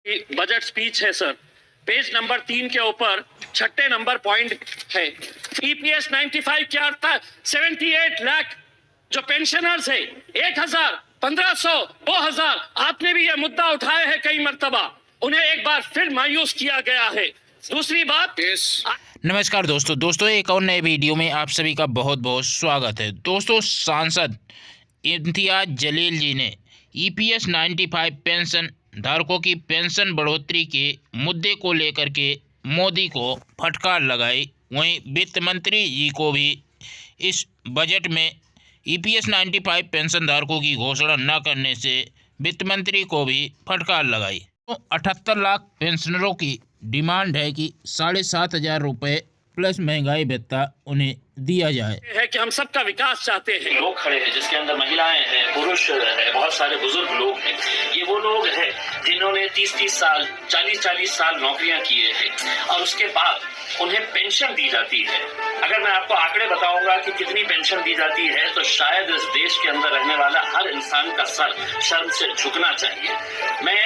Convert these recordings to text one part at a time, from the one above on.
Budget speech है sir. Page number 3 के ऊपर 6 नंबर पॉइंट है। ईपीएस 95 क्या अर्थ है? 78 लाख जो पेंशनर्स है, 1000, 1500, 2000, आपने भी यह मुद्दा उठाया है कई मर्तबा, उन्हें एक बार फिर मायूस किया गया है। दूसरी बात, नमस्कार दोस्तों एक और नए वीडियो में आप सभी का बहुत बहुत स्वागत है। दोस्तों, सांसद इम्तियाज जलील जी ने ईपीएस 95 पेंशन धारकों की पेंशन बढ़ोतरी के मुद्दे को लेकर के मोदी को फटकार लगाई। वहीं वित्त मंत्री जी को भी इस बजट में ईपीएस 95 पेंशन धारकों की घोषणा न करने से वित्त मंत्री को भी फटकार लगाई। तो 78 लाख पेंशनरों की डिमांड है कि 7,500 रुपये प्लस महंगाई भत्ता उन्हें दिया जाए। है कि हम सबका विकास चाहते हैं। लोग खड़े हैं जिसके अंदर महिलाएं हैं, पुरुष है, बहुत सारे बुजुर्ग लोग हैं। ये वो लोग हैं जिन्होंने 30-30 साल, 40-40 साल नौकरियां किए हैं और उसके बाद उन्हें पेंशन दी जाती है। अगर मैं आपको आंकड़े बताऊंगा कि कितनी पेंशन दी जाती है तो शायद इस देश के अंदर रहने वाला हर इंसान का सर शर्म से झुकना चाहिए। मैं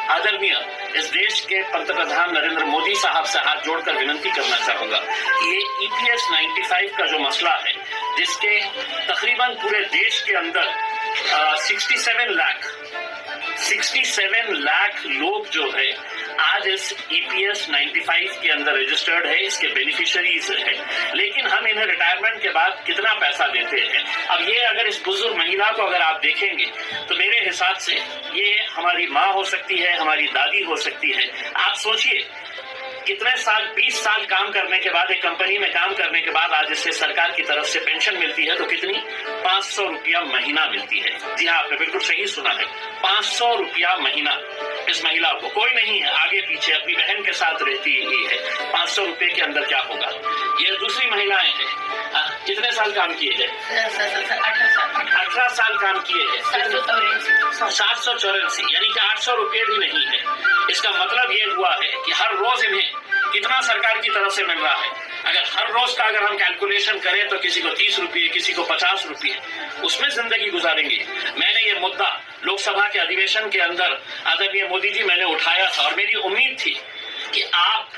आदरणीय इस देश के पंतप्रधान नरेंद्र मोदी साहब से हाथ जोड़कर विनती करना चाहूंगा कि ये ईपीएस 95 का जो मसला है, जिसके तकरीबन पूरे देश के अंदर 67 लाख लोग जो है आज इस ईपीएस 95 के अंदर रजिस्टर्ड है, इसके बेनिफिशियरीज है, लेकिन हम इन्हें रिटायरमेंट के बाद कितना पैसा देते हैं। अब ये अगर इस बुजुर्ग महिला को अगर आप देखेंगे तो मेरे हिसाब से ये हमारी माँ हो सकती है, हमारी दादी हो सकती है। आप सोचिए कितने साल, 20 साल काम करने के बाद, एक कंपनी में काम करने के बाद आज इससे सरकार की तरफ से पेंशन मिलती है तो कितनी? 500 रुपया महीना मिलती है। जी हाँ, आपने बिल्कुल सही सुना है, 500 रुपया महीना। इस महिला को कोई नहीं है, आगे पीछे अपनी बहन के साथ रहती ही है। 500 रुपए के अंदर क्या होगा? ये दूसरी महिलाएं हैं, कितने साल काम किए हैं? 18 साल काम किए हैं, 784, यानी कि 800 रुपये भी नहीं है। इसका मतलब ये हुआ है कि हर रोज इन्हें कितना सरकार की तरफ से मिल रहा है। अगर हर रोज का अगर हम कैलकुलेशन करें तो किसी को 30 रुपये, किसी को 50 रुपये, उसमें जिंदगी गुजारेंगे। मैंने ये मुद्दा लोकसभा के अधिवेशन के अंदर आदरणीय मोदी जी मैंने उठाया था और मेरी उम्मीद थी कि आप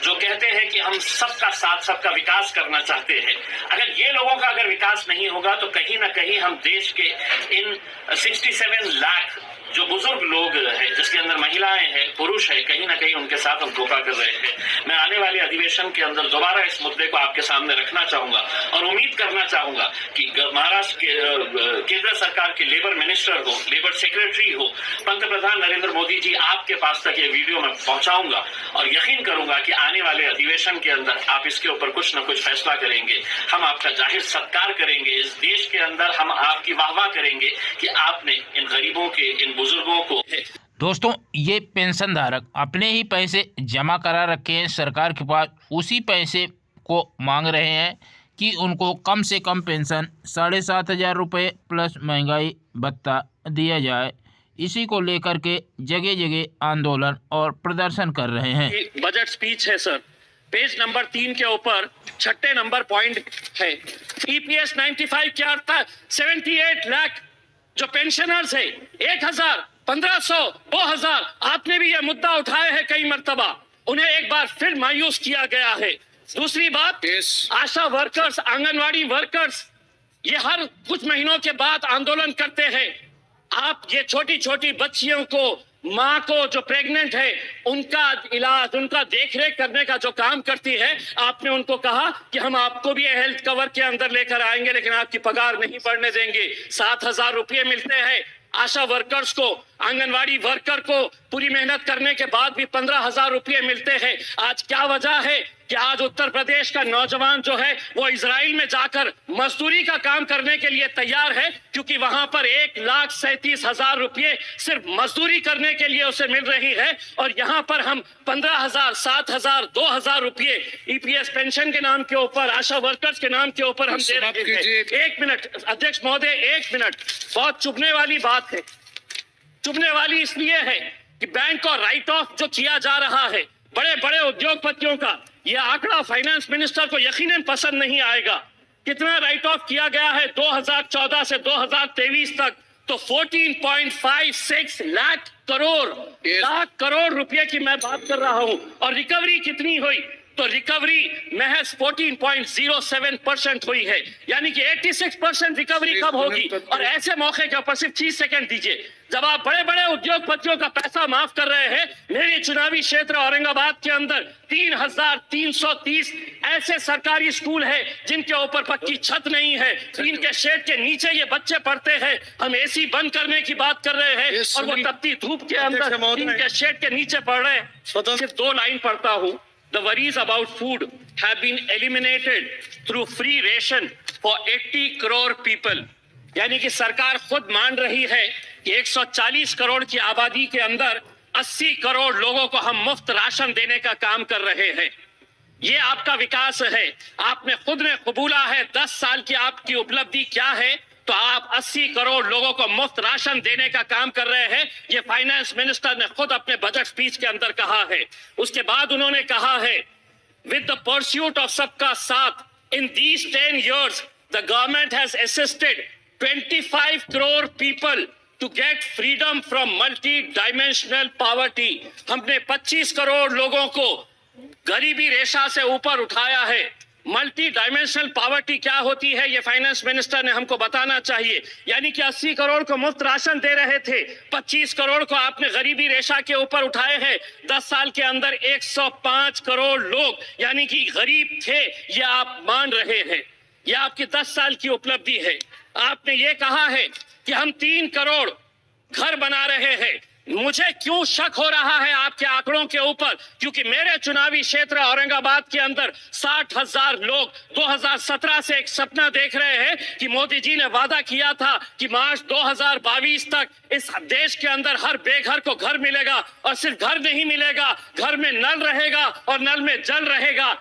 जो कहते हैं कि हम सबका साथ, सबका विकास करना चाहते हैं, अगर ये लोगों का अगर विकास नहीं होगा तो कहीं ना कहीं हम देश के इन 67 लाख जो बुजुर्ग लोग हैं, जिसके अंदर महिलाएं हैं, पुरुष है, कहीं ना कहीं उनके साथ हम धोखा कर रहे हैं। मैं आने वाले अधिवेशन के अंदर दोबारा इस मुद्दे को आपके सामने रखना चाहूंगा और उम्मीद करना चाहूंगा कि महाराष्ट्र के केंद्र सरकार के लेबर मिनिस्टर हो, लेबर सेक्रेटरी हो, पंतप्रधान नरेंद्र मोदी जी आपके पास तक ये वीडियो मैं पहुंचाऊंगा और यकीन करूंगा कि आने वाले अधिवेशन के अंदर आप इसके ऊपर कुछ न कुछ फैसला करेंगे। हम आपका जाहिर सत्कार करेंगे, इस देश के अंदर हम आपकी वाहवाह करेंगे कि आपने इन गरीबों के, इन बुजुर्गों को। दोस्तों, ये पेंशन धारक अपने ही पैसे जमा करा रखे हैं सरकार के पास, उसी पैसे को मांग रहे हैं कि उनको कम से कम पेंशन 7,500 रुपये प्लस महंगाई भत्ता दिया जाए। इसी को लेकर के जगह जगह आंदोलन और प्रदर्शन कर रहे हैं। बजट स्पीच है सर। पेज नंबर 3 के ऊपर 6 नंबर पॉइंट है। ईपीएस 95 क्या अर्थ है? 78 लाख जो पेंशनर्स है, 1000, 1500, 2000, आपने भी यह मुद्दा उठाया है कई मर्तबा, उन्हें एक बार फिर मायूस किया गया है। दूसरी बात, आशा वर्कर्स, आंगनवाड़ी वर्कर्स, ये हर कुछ महीनों के बाद आंदोलन करते हैं। आप ये छोटी छोटी बच्चियों को, माँ को जो प्रेग्नेंट है, उनका इलाज, उनका देखरेख करने का जो काम करती है, आपने उनको कहा कि हम आपको भी हेल्थ कवर के अंदर लेकर आएंगे, लेकिन आपकी पगार नहीं बढ़ने देंगे। 7,000 रुपये मिलते हैं आशा वर्कर्स को, आंगनवाड़ी वर्कर को पूरी मेहनत करने के बाद भी 15,000 रुपये मिलते हैं। आज क्या वजह है कि आज उत्तर प्रदेश का नौजवान जो है वो इजराइल में जाकर मजदूरी का काम करने के लिए तैयार है, क्योंकि वहां पर 1,37,000 रुपये सिर्फ मजदूरी करने के लिए उसे मिल रही है, और यहाँ पर हम 15,000, 7,000, 2,000 रुपये ईपीएस पेंशन के नाम के ऊपर, आशा वर्कर्स के नाम के ऊपर हम दे रहे हैं। 1 मिनट अध्यक्ष महोदय, 1 मिनट। बहुत चुभने वाली बात है, चुभने वाली इसलिए है कि बैंक और राइट ऑफ जो किया जा रहा है बड़े बड़े उद्योगपतियों का, यह आंकड़ा फाइनेंस मिनिस्टर को यकीनन पसंद नहीं आएगा। कितना राइट ऑफ किया गया है 2014 से 2023 तक? तो 14.56 लाख करोड़ रुपए की मैं बात कर रहा हूं। और रिकवरी कितनी हुई? तो रिकवरी महज 14.07% हुई है, यानी कि 86% रिकवरी कब होगी? और ऐसे मौके के ऊपर सिर्फ 30 सेकंड दीजिए, जब आप बड़े बड़े उद्योगपतियों का पैसा माफ कर रहे हैं, मेरे चुनावी क्षेत्र औरंगाबाद के अंदर 3,330 ऐसे सरकारी स्कूल हैं जिनके ऊपर पक्की छत नहीं है, टीन के शेड के नीचे ये बच्चे पढ़ते हैं। हम एसी बंद करने की बात कर रहे हैं और वो तपती धूप के अंदर टीन के शेड के नीचे पढ़ रहे हैं। सिर्फ 2 लाइन पढ़ता हूं। The worries about food have been eliminated through free ration for 80 crore people. यानी कि सरकार खुद मान रही है कि 140 करोड़ की आबादी के अंदर 80 करोड़ लोगों को हम मुफ्त राशन देने का काम कर रहे हैं। ये आपका विकास है। आपने खुद ने कबूला है 10 साल की आपकी उपलब्धि क्या है, तो आप 80 करोड़ लोगों को मुफ्त राशन देने का काम कर रहे हैं। ये फाइनेंस मिनिस्टर ने खुद अपने बजट स्पीच के अंदर कहा है। उसके बाद उन्होंने कहा है, विद द परस्यूट ऑफ सबका साथ, in these 10 years the government has assisted 25 crore people to get freedom from multidimensional poverty. हमने 25 करोड़ लोगों को गरीबी रेखा से ऊपर उठाया है। मल्टी डायमेंशनल पॉवर्टी क्या होती है, ये फाइनेंस मिनिस्टर ने हमको बताना चाहिए। यानी कि 80 करोड़ को मुफ्त राशन दे रहे थे, 25 करोड़ को आपने गरीबी रेखा के ऊपर उठाए हैं। 10 साल के अंदर 105 करोड़ लोग यानी कि गरीब थे, ये आप मान रहे हैं। ये आपकी 10 साल की उपलब्धि है। आपने ये कहा है कि हम 3 करोड़ घर बना रहे हैं। मुझे क्यों शक हो रहा है आपके आंकड़ों के ऊपर? क्योंकि मेरे चुनावी क्षेत्र औरंगाबाद के अंदर 60,000 लोग 2017 से एक सपना देख रहे हैं कि मोदी जी ने वादा किया था कि मार्च 2022 तक इस देश के अंदर हर बेघर को घर मिलेगा। और सिर्फ घर नहीं मिलेगा, घर में नल रहेगा और नल में जल रहेगा।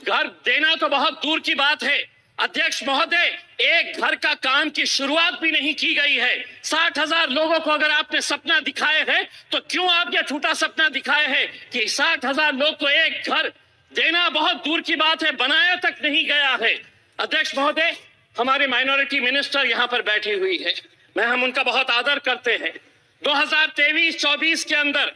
घर देना तो बहुत दूर की बात है अध्यक्ष महोदय, एक घर का काम की शुरुआत भी नहीं की गई है। 60,000 लोगों को अगर आपने सपना दिखाए हैं, तो क्यों आप ये झूठा सपना दिखाए हैं कि 60,000 लोग को एक घर देना बहुत दूर की बात है, बनाया तक नहीं गया है। अध्यक्ष महोदय, हमारे माइनॉरिटी मिनिस्टर यहाँ पर बैठी हुई है, हम उनका बहुत आदर करते हैं। 2023-24 के अंदर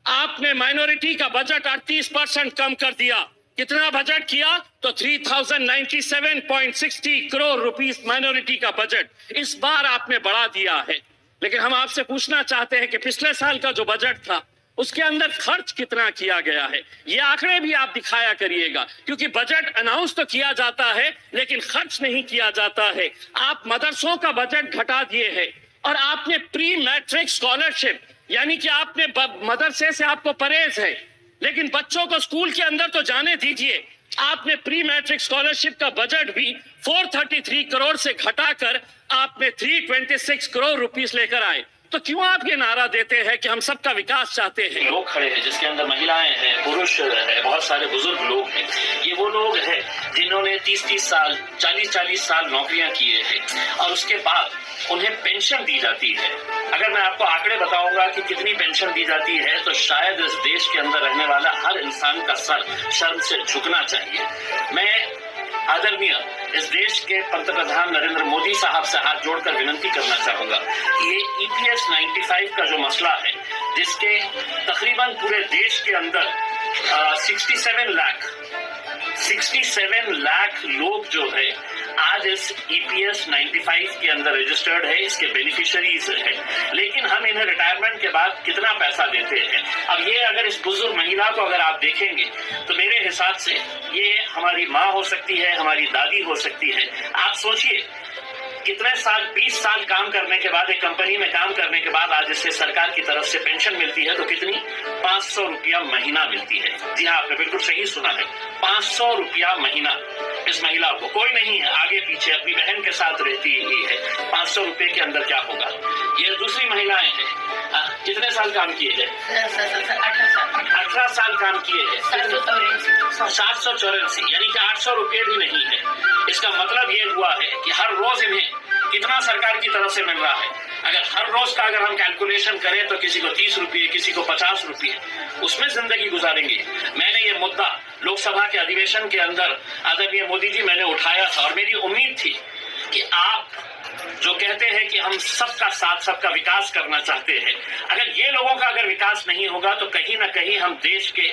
आपने माइनॉरिटी का बजट 38% कम कर दिया। कितना बजट किया? तो 3097.60 करोड़ रुपीस माइनॉरिटी का बजट इस बार आपने बढ़ा दिया है। लेकिन हम आपसे पूछना चाहते हैं कि पिछले साल का जो बजट था उसके अंदर खर्च कितना किया गया है, ये आंकड़े भी आप दिखाया करिएगा। क्योंकि बजट अनाउंस तो किया जाता है लेकिन खर्च नहीं किया जाता है। आप मदरसों का बजट घटा दिए हैं और आपने प्री मैट्रिक स्कॉलरशिप यानी कि आपने मदरसे से आपको परहेज है, लेकिन बच्चों को स्कूल के अंदर तो जाने दीजिए। आपने प्री मैट्रिक स्कॉलरशिप का बजट भी 433 करोड़ से घटाकर आपने 326 करोड़ रुपीस लेकर आए। तो क्यों आप ये नारा देते हैं कि हम सबका विकास चाहते हैं? लोग खड़े हैं जिसके अंदर महिलाएं हैं, पुरुष है, बहुत सारे बुजुर्ग लोग हैं। ये वो लोग हैं जिन्होंने 30-30 साल 40-40 साल नौकरियां किए हैं और उसके बाद उन्हें पेंशन दी जाती है। अगर मैं आपको आंकड़े बताऊंगा कि कितनी पेंशन दी जाती है तो शायद इस देश के अंदर रहने वाला हर इंसान का सर शर्म से झुकना चाहिए। मैं आदरणीय इस देश के पंतप्रधान नरेंद्र मोदी साहब से हाथ जोड़कर विनती करना चाहूंगा कि ये EPS 95 का जो मसला है, जिसके तकरीबन पूरे देश के अंदर 67 लाख लोग जो है आज इस EPS 95 के अंदर रजिस्टर्ड है, इसके बेनिफिशियरीज है। लेकिन हम इन्हें रिटायरमेंट के बाद कितना पैसा देते हैं? अब ये अगर इस बुजुर्ग महिला को अगर आप देखेंगे तो मेरे हिसाब से ये हमारी माँ हो सकती है, हमारी दादी हो सकती है। आप सोचिए कितने साल, 20 साल काम करने के बाद, एक कंपनी में काम करने के बाद आज इससे सरकार की तरफ से पेंशन मिलती है तो कितनी? 500 रुपया महीना मिलती है। जी हाँ, आपने बिल्कुल सही सुना है, 500 रुपया महीना। इस महिला को कोई नहीं है, आगे पीछे अपनी बहन के साथ रहती ही है। 500 रुपए के अंदर क्या होगा? ये दूसरी महिलाएं हैं, कितने साल काम किए हैं? 18 साल काम किए हैं, 784, यानी कि 800 रुपये भी नहीं है। इसका मतलब ये हुआ है कि हर रोज इन्हें कितना सरकार की तरफ से मिल रहा है। अगर हर रोज का अगर हम कैलकुलेशन करें तो किसी को 30 रुपये, किसी को 50 रुपये, उसमें जिंदगी गुजारेंगे। मैंने ये मुद्दा लोकसभा के अधिवेशन के अंदर आदरणीय मोदी जी मैंने उठाया था और मेरी उम्मीद थी कि आप जो कहते हैं कि हम सबका साथ सबका विकास करना चाहते हैं, अगर ये लोगों का अगर विकास नहीं होगा तो कहीं ना कहीं हम देश के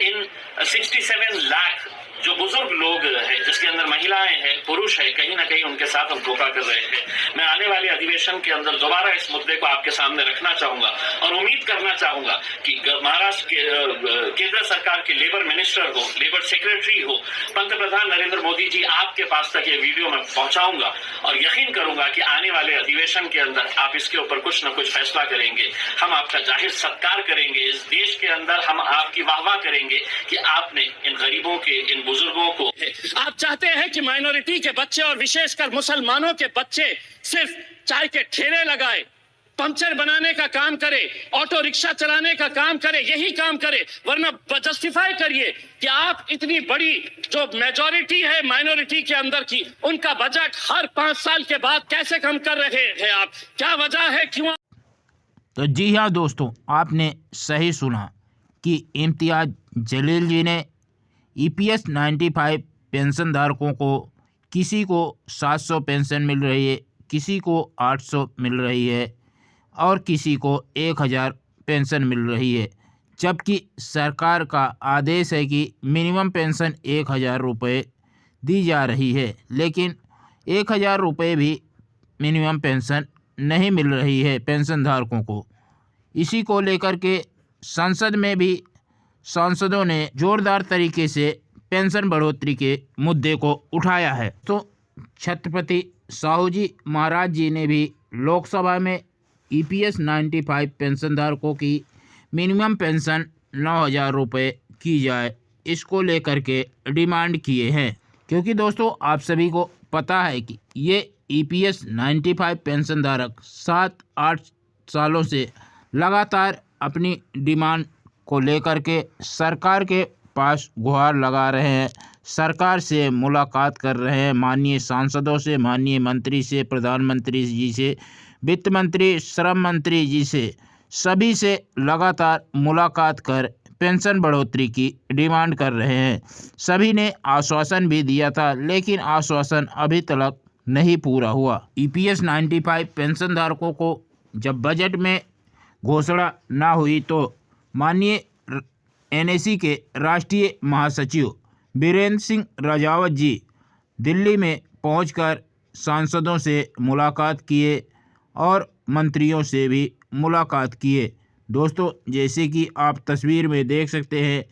इन 67 लाख जो बुजुर्ग लोग हैं, जिसके अंदर महिलाएं हैं, पुरुष है, कहीं ना कहीं उनके साथ हम धोखा कर रहे हैं। मैं आने वाले अधिवेशन के अंदर दोबारा इस मुद्दे को आपके सामने रखना चाहूंगा और उम्मीद करना चाहूंगा कि महाराष्ट्र के केंद्र सरकार के लेबर मिनिस्टर हो, लेबर सेक्रेटरी हो, पंतप्रधान नरेंद्र मोदी जी, आपके पास तक ये वीडियो मैं पहुंचाऊंगा और यकीन करूंगा कि आने वाले अधिवेशन के अंदर आप इसके ऊपर कुछ न कुछ फैसला करेंगे। हम आपका जाहिर सत्कार करेंगे, इस देश के अंदर हम आपकी वाहवाह करेंगे कि आपने इन गरीबों के, इन बुजुर्गों को। आप चाहते हैं कि माइनॉरिटी के बच्चे और विशेषकर मुसलमानों के बच्चे सिर्फ चाय के ठेले लगाए, पंचर बनाने का काम करे, ऑटो रिक्शा चलाने का काम करे, यही काम करे, वरना जस्टिफाई करिए कि आप इतनी बड़ी जो मेजॉरिटी है माइनॉरिटी के अंदर की, उनका बजट हर 5 साल के बाद कैसे कम कर रहे हैं आप? क्या वजह है, क्यों? तो जी हाँ दोस्तों, आपने सही सुना कि इम्तियाज जलील जी ने EPS 95 पेंशन धारकों को, किसी को 700 पेंशन मिल रही है, किसी को 800 मिल रही है और किसी को 1000 पेंशन मिल रही है, जबकि सरकार का आदेश है कि मिनिमम पेंशन 1000 रुपये दी जा रही है, लेकिन 1000 रुपये भी मिनिमम पेंशन नहीं मिल रही है पेंशन धारकों को। इसी को लेकर के संसद में भी सांसदों ने जोरदार तरीके से पेंशन बढ़ोतरी के मुद्दे को उठाया है। तो छत्रपति साहू जी महाराज जी ने भी लोकसभा में EPS 95 पेंशन धारकों की मिनिमम पेंशन 9000 रुपये की जाए, इसको लेकर के डिमांड किए हैं। क्योंकि दोस्तों आप सभी को पता है कि ये EPS 95 पेंशन धारक 7-8 सालों से लगातार अपनी डिमांड को लेकर के सरकार के पास गुहार लगा रहे हैं, सरकार से मुलाकात कर रहे हैं, माननीय सांसदों से, माननीय मंत्री से, प्रधानमंत्री जी से, वित्त मंत्री, श्रम मंत्री जी से, सभी से लगातार मुलाकात कर पेंशन बढ़ोतरी की डिमांड कर रहे हैं। सभी ने आश्वासन भी दिया था, लेकिन आश्वासन अभी तक नहीं पूरा हुआ। EPS 95 पेंशन धारकों को जब बजट में घोषणा ना हुई तो माननीय NAC के राष्ट्रीय महासचिव बीरेंद्र सिंह राजावत जी दिल्ली में पहुंचकर सांसदों से मुलाकात किए और मंत्रियों से भी मुलाकात किए। दोस्तों जैसे कि आप तस्वीर में देख सकते हैं,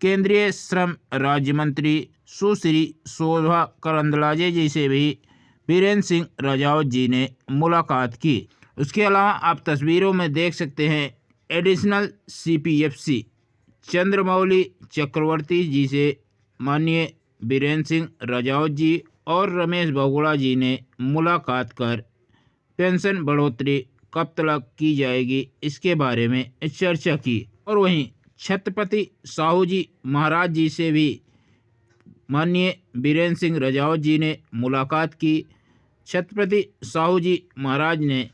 केंद्रीय श्रम राज्य मंत्री सुश्री शोभा करंदलाजे जी से भी बीरेंद्र सिंह राजावत जी ने मुलाकात की। उसके अलावा आप तस्वीरों में देख सकते हैं एडिशनल CPFC चंद्रमौली चक्रवर्ती जी से माननीय बीरेंद्र सिंह राजावत जी और रमेश बहुगुणा जी ने मुलाकात कर पेंशन बढ़ोतरी कब तक की जाएगी इसके बारे में चर्चा की। और वहीं छत्रपति साहू जी महाराज जी से भी माननीय बीरेंद्र सिंह राजावत जी ने मुलाकात की। छत्रपति साहू जी महाराज ने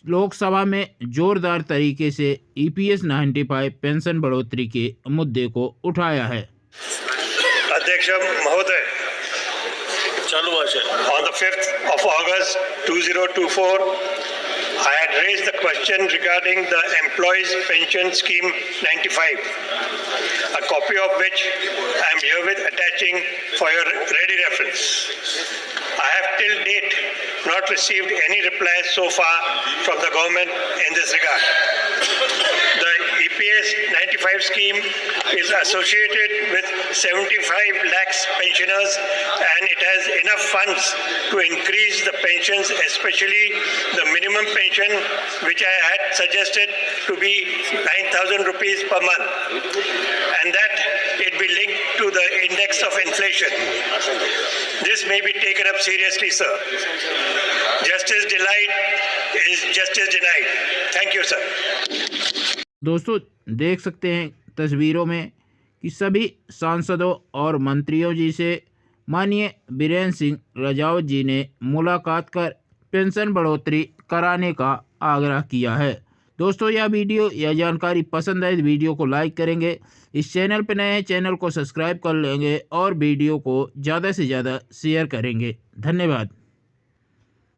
लोकसभा में जोरदार तरीके से EPS 95 पेंशन बढ़ोतरी के मुद्दे को उठाया है। अध्यक्ष महोदय, on the 5th of August 2024, I had raised the question regarding the Employees Pension Scheme 95, a copy of which I am herewith attaching for your ready reference. I have till date not received any reply so far from the government in this regard. The EPS 95 scheme is associated with 75 lakhs pensioners and it has enough funds to increase the pensions, especially the minimum pension, which I had suggested to be 9,000 rupees per month, and that it be linked to the index of inflation. This may be taken up seriously, sir. Justice delayed is justice denied. Thank you, sir. दोस्तों देख सकते हैं तस्वीरों में कि सभी सांसदों और मंत्रियों जी से माननीय बीरेंद्र सिंह राजावत जी ने मुलाकात कर पेंशन बढ़ोतरी कराने का आग्रह किया है। दोस्तों यह वीडियो या जानकारी पसंद आए वीडियो को लाइक करेंगे, इस चैनल पर नए हैं चैनल को सब्सक्राइब कर लेंगे और वीडियो को ज़्यादा से ज़्यादा शेयर करेंगे। धन्यवाद।